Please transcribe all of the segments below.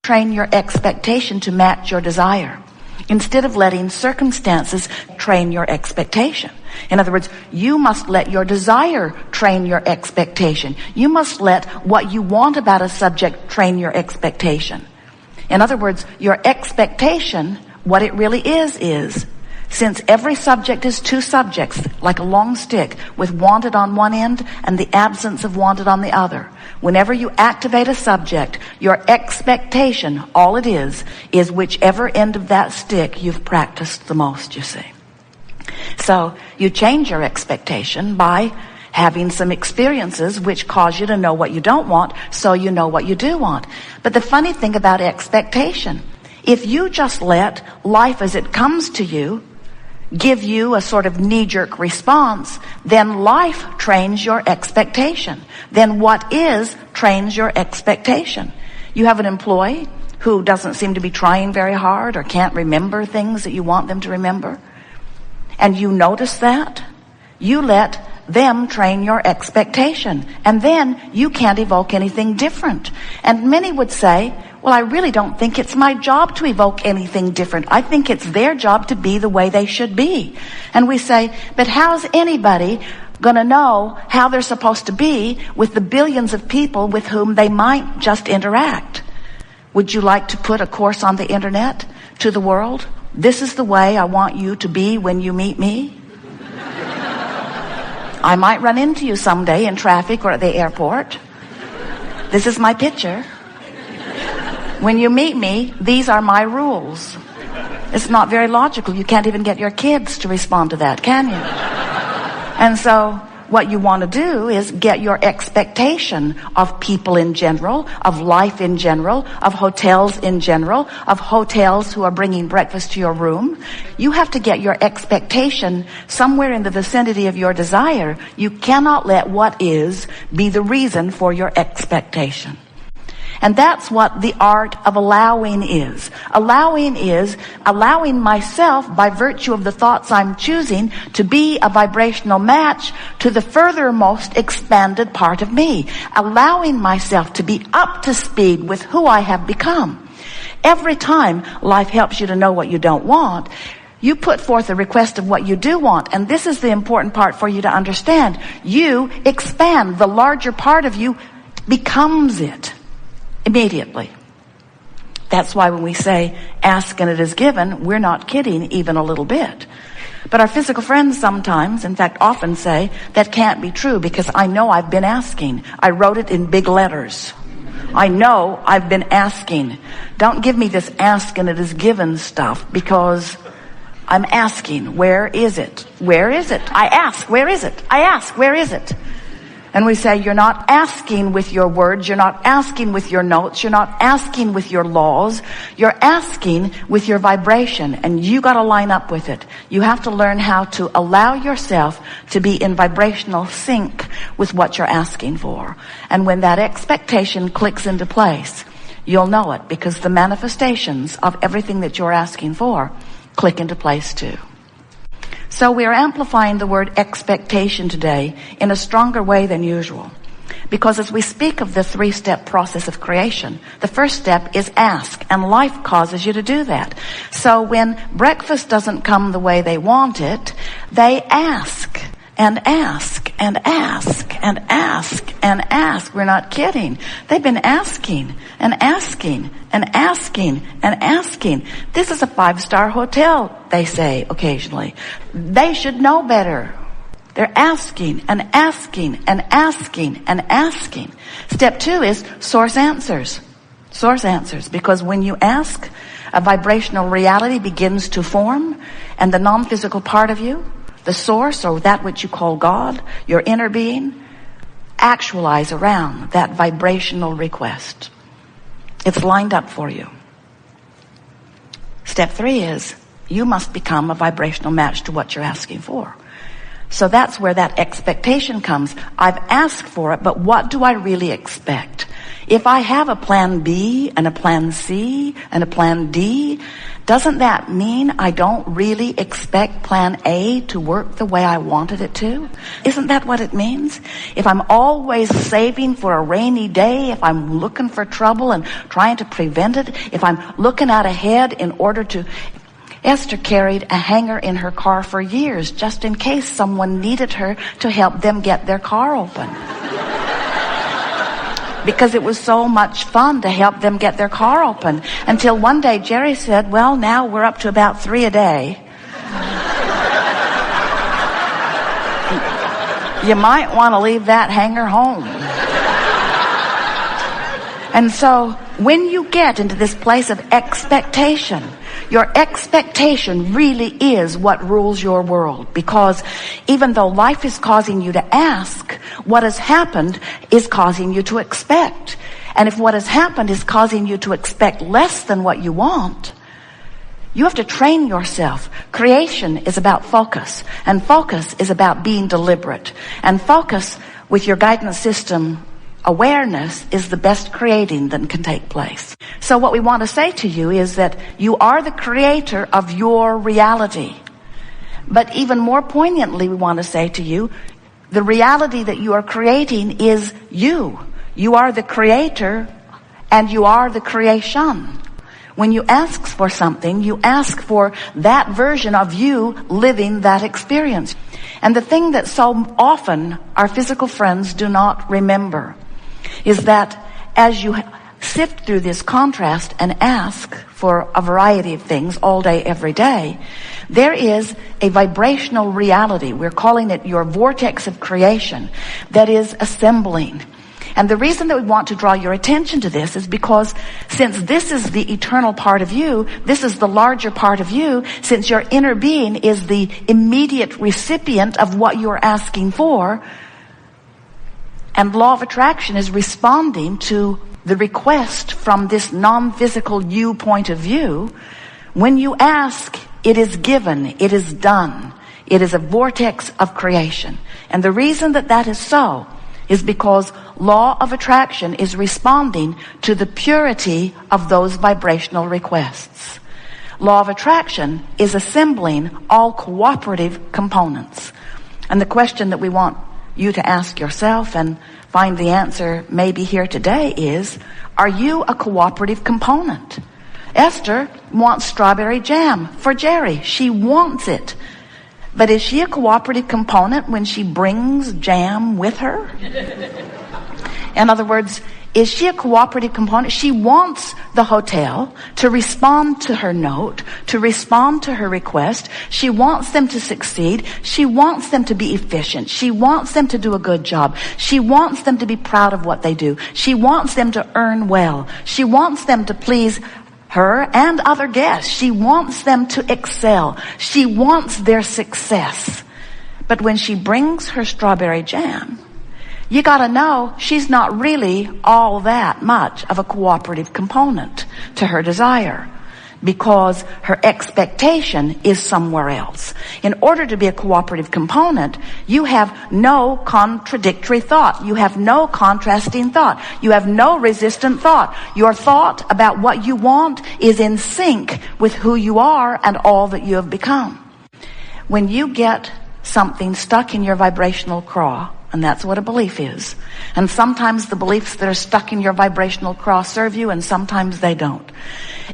train your expectation to match your desire, instead of letting circumstances train your expectation. In other words, you must let your desire train your expectation. You must let what you want about a subject train your expectation. In other words, your expectation, what it really is, since every subject is two subjects, like a long stick with wanted on one end and the absence of wanted on the other. Whenever you activate a subject, your expectation, all it is whichever end of that stick you've practiced the most, you see. So you change your expectation by having some experiences which cause you to know what you don't want, so you know what you do want. But the funny thing about expectation, if you just let life as it comes to you give you a sort of knee-jerk response, then life trains your expectation. Then what is trains your expectation. You have an employee who doesn't seem to be trying very hard or can't remember things that you want them to remember, and you notice that, you let them train your expectation, and then you can't evoke anything different. And many would say, well, I really don't think it's my job to evoke anything different. I think it's their job to be the way they should be. And we say, but how's anybody going to know how they're supposed to be with the billions of people with whom they might just interact? Would you like to put a course on the internet to the world? This is the way I want you to be when you meet me. I might run into you someday in traffic or at the airport. This is my picture. When you meet me, these are my rules. It's not very logical. You can't even get your kids to respond to that, can you? And so what you want to do is get your expectation of people in general, of life in general, of hotels in general, of hotels who are bringing breakfast to your room. You have to get your expectation somewhere in the vicinity of your desire. You cannot let what is be the reason for your expectation. And that's what the art of allowing is. Allowing is allowing myself, by virtue of the thoughts I'm choosing, to be a vibrational match to the furthermost expanded part of me. Allowing myself to be up to speed with who I have become. Every time life helps you to know what you don't want, you put forth a request of what you do want. And this is the important part for you to understand. You expand. The larger part of you becomes it. Immediately. That's why when we say, ask and it is given, we're not kidding even a little bit. But our physical friends sometimes, in fact often say, that can't be true because I know I've been asking. I wrote it in big letters. I know I've been asking. Don't give me this ask and it is given stuff, because I'm asking, where is it? Where is it? I ask, where is it? I ask, where is it? And we say, you're not asking with your words, you're not asking with your notes, you're not asking with your laws, you're asking with your vibration, and you got to line up with it. You have to learn how to allow yourself to be in vibrational sync with what you're asking for. And when that expectation clicks into place, you'll know it, because the manifestations of everything that you're asking for click into place too. So we are amplifying the word expectation today in a stronger way than usual. Because as we speak of the 3-step process of creation, the first step is ask, and life causes you to do that. So when breakfast doesn't come the way they want it, they ask and ask and ask and ask and ask. We're not kidding. They've been asking and asking and asking and asking. This is a 5-star hotel, they say occasionally. They should know better. They're asking and asking and asking and asking. Step 2 is source answers. Source answers. Because when you ask, a vibrational reality begins to form, and the non-physical part of you, the source, or that which you call God, your inner being, actualize around that vibrational request. It's lined up for you. Step 3 is you must become a vibrational match to what you're asking for. So that's where that expectation comes. I've asked for it, but what do I really expect? If I have a plan B and a plan C and a plan D, doesn't that mean I don't really expect plan A to work the way I wanted it to? Isn't that what it means? If I'm always saving for a rainy day, if I'm looking for trouble and trying to prevent it, if I'm looking out ahead in order to... Esther carried a hanger in her car for years just in case someone needed her to help them get their car open. Because it was so much fun to help them get their car open. Until one day Jerry said, well, now we're up to about 3 a day. You might want to leave that hanger home. And so when you get into this place of expectation, your expectation really is what rules your world. Because even though life is causing you to ask, what has happened is causing you to expect. And if what has happened is causing you to expect less than what you want, you have to train yourself. Creation is about focus, and focus is about being deliberate. And focus with your guidance system awareness is the best creating that can take place. So what we want to say to you is that you are the creator of your reality. But even more poignantly, we want to say to you, the reality that you are creating is you. You are the creator and you are the creation. When you ask for something, you ask for that version of you living that experience. And the thing that so often our physical friends do not remember is that as you sift through this contrast and ask for a variety of things all day, every day, there is a vibrational reality. We're calling it your vortex of creation that is assembling. And the reason that we want to draw your attention to this is because since this is the eternal part of you, this is the larger part of you, since your inner being is the immediate recipient of what you're asking for, and law of attraction is responding to the request from this non-physical you point of view. When you ask, it is given, it is done. It is a vortex of creation. And the reason that that is so is because law of attraction is responding to the purity of those vibrational requests. Law of attraction is assembling all cooperative components. And the question that we want you to ask yourself and find the answer maybe here today is, are you a cooperative component? Esther wants strawberry jam for Jerry. She wants it. But is she a cooperative component when she brings jam with her? In other words, is she a cooperative component? She wants the hotel to respond to her note, to respond to her request. She wants them to succeed. She wants them to be efficient. She wants them to do a good job. She wants them to be proud of what they do. She wants them to earn well. She wants them to please her and other guests. She wants them to excel. She wants their success. But when she brings her strawberry jam, you gotta know she's not really all that much of a cooperative component to her desire, because her expectation is somewhere else. In order to be a cooperative component, you have no contradictory thought. You have no contrasting thought. You have no resistant thought. Your thought about what you want is in sync with who you are and all that you have become. When you get something stuck in your vibrational craw, and that's what a belief is. And sometimes the beliefs that are stuck in your vibrational cross serve you, and sometimes they don't.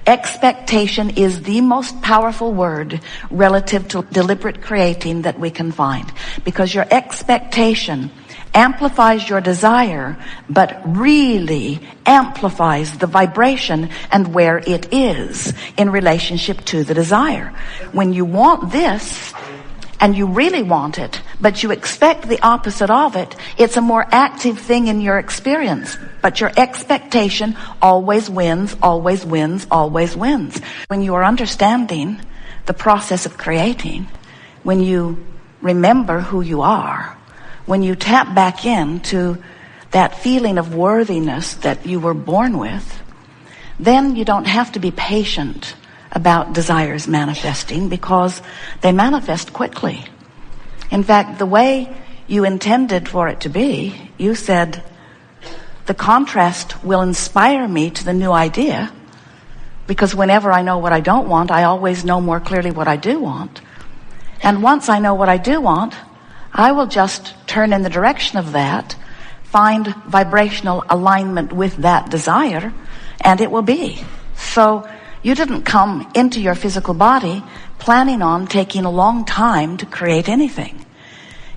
Expectation is the most powerful word relative to deliberate creating that we can find. Because your expectation amplifies your desire, but really amplifies the vibration and where it is in relationship to the desire. When you want this, and you really want it, but you expect the opposite of it, it's a more active thing in your experience. But your expectation always wins, always wins, always wins. When you are understanding the process of creating, when you remember who you are, when you tap back into that feeling of worthiness that you were born with, then you don't have to be patient about desires manifesting, because they manifest quickly. In fact, the way you intended for it to be, you said, the contrast will inspire me to the new idea, Because whenever I know what I don't want, I always know more clearly what I do want. And once I know what I do want, I will just turn in the direction of that, find vibrational alignment with that desire, and it will be. So you didn't come into your physical body planning on taking a long time to create anything.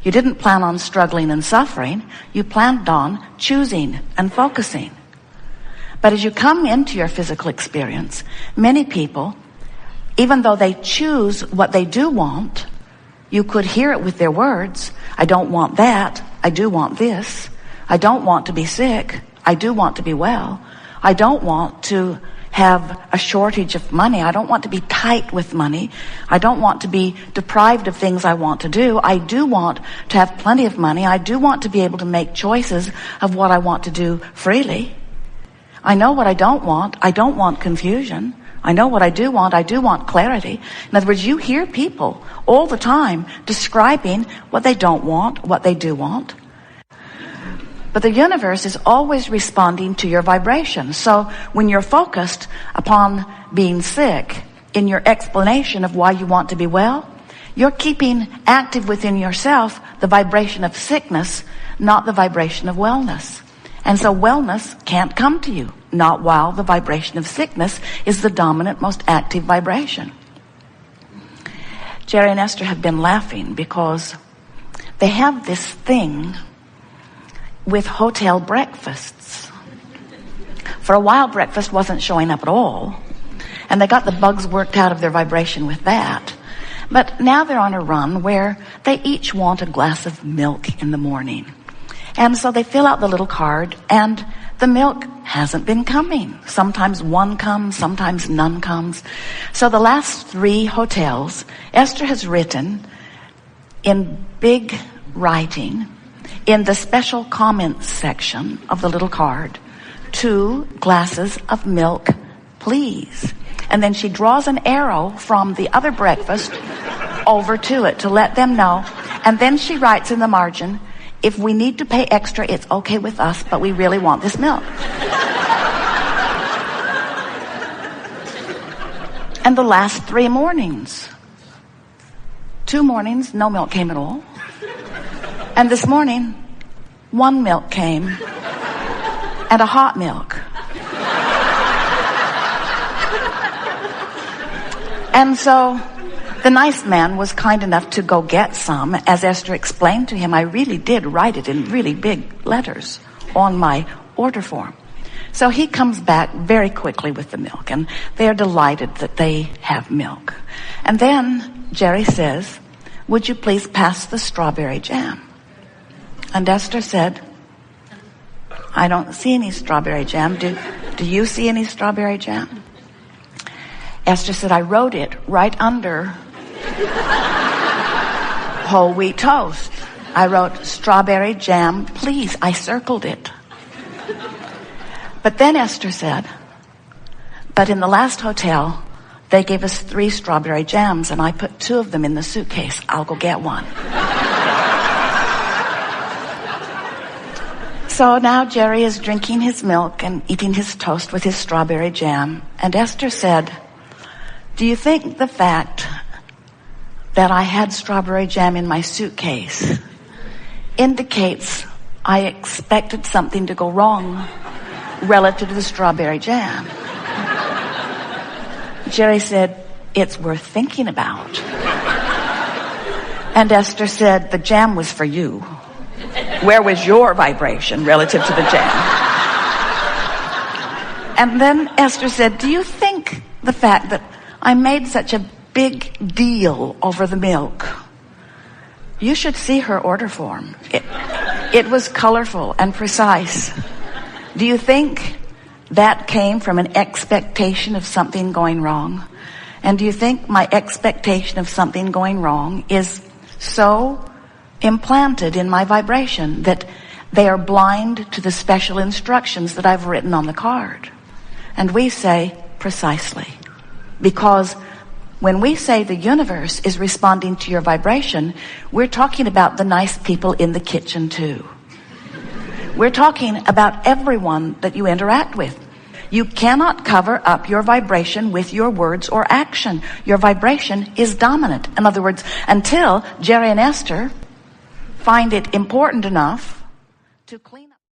You didn't plan on struggling and suffering. You planned on choosing and focusing. But as you come into your physical experience, many people, even though they choose what they do want, you could hear it with their words. I don't want that. I do want this. I don't want to be sick. I do want to be well. I don't want to have a shortage of money. I don't want to be tight with money. I don't want to be deprived of things I want to do. I do want to have plenty of money. I do want to be able to make choices of what I want to do freely. I know what I don't want. I don't want confusion. I know what I do want. I do want clarity. In other words, you hear people all the time describing what they don't want, what they do want. But the universe is always responding to your vibration. So when you're focused upon being sick in your explanation of why you want to be well, you're keeping active within yourself the vibration of sickness, not the vibration of wellness. And so wellness can't come to you, not while the vibration of sickness is the dominant, most active vibration. Jerry and Esther have been laughing because they have this thing with hotel breakfasts. For a while, breakfast wasn't showing up at all, and they got the bugs worked out of their vibration with that. But now they're on a run where they each want a glass of milk in the morning. And so they fill out the little card, and the milk hasn't been coming. Sometimes one comes, sometimes none comes. So the last 3 hotels, Esther has written in big writing in the special comments section of the little card, 2 glasses of milk, please. And then she draws an arrow from the other breakfast over to it to let them know. And then she writes in the margin, if we need to pay extra, it's okay with us, but we really want this milk. And the last 3 mornings, 2 mornings, no milk came at all. And this morning, 1 milk came, and a hot milk. And so the nice man was kind enough to go get some. As Esther explained to him, I really did write it in really big letters on my order form. So he comes back very quickly with the milk, and they're delighted that they have milk. And then Jerry says, would you please pass the strawberry jam? And Esther said, I don't see any strawberry jam. Do you see any strawberry jam? Esther said, I wrote it right under whole wheat toast. I wrote strawberry jam, please. I circled it. But then Esther said, but in the last hotel, they gave us 3 strawberry jams, and I put 2 of them in the suitcase. I'll go get one. So now Jerry is drinking his milk and eating his toast with his strawberry jam. And Esther said, do you think the fact that I had strawberry jam in my suitcase indicates I expected something to go wrong relative to the strawberry jam? Jerry said, it's worth thinking about. And Esther said, the jam was for you. Where was your vibration relative to the jam? And then Esther said, do you think the fact that I made such a big deal over the milk, you should see her order form. It was colorful and precise. Do you think that came from an expectation of something going wrong? And do you think my expectation of something going wrong is so implanted in my vibration that they are blind to the special instructions that I've written on the card? And we say, precisely. Because when we say the universe is responding to your vibration, we're talking about the nice people in the kitchen too. We're talking about everyone that you interact with. You cannot cover up your vibration with your words or action. Your vibration is dominant. In other words, until Jerry and Esther find it important enough to clean up.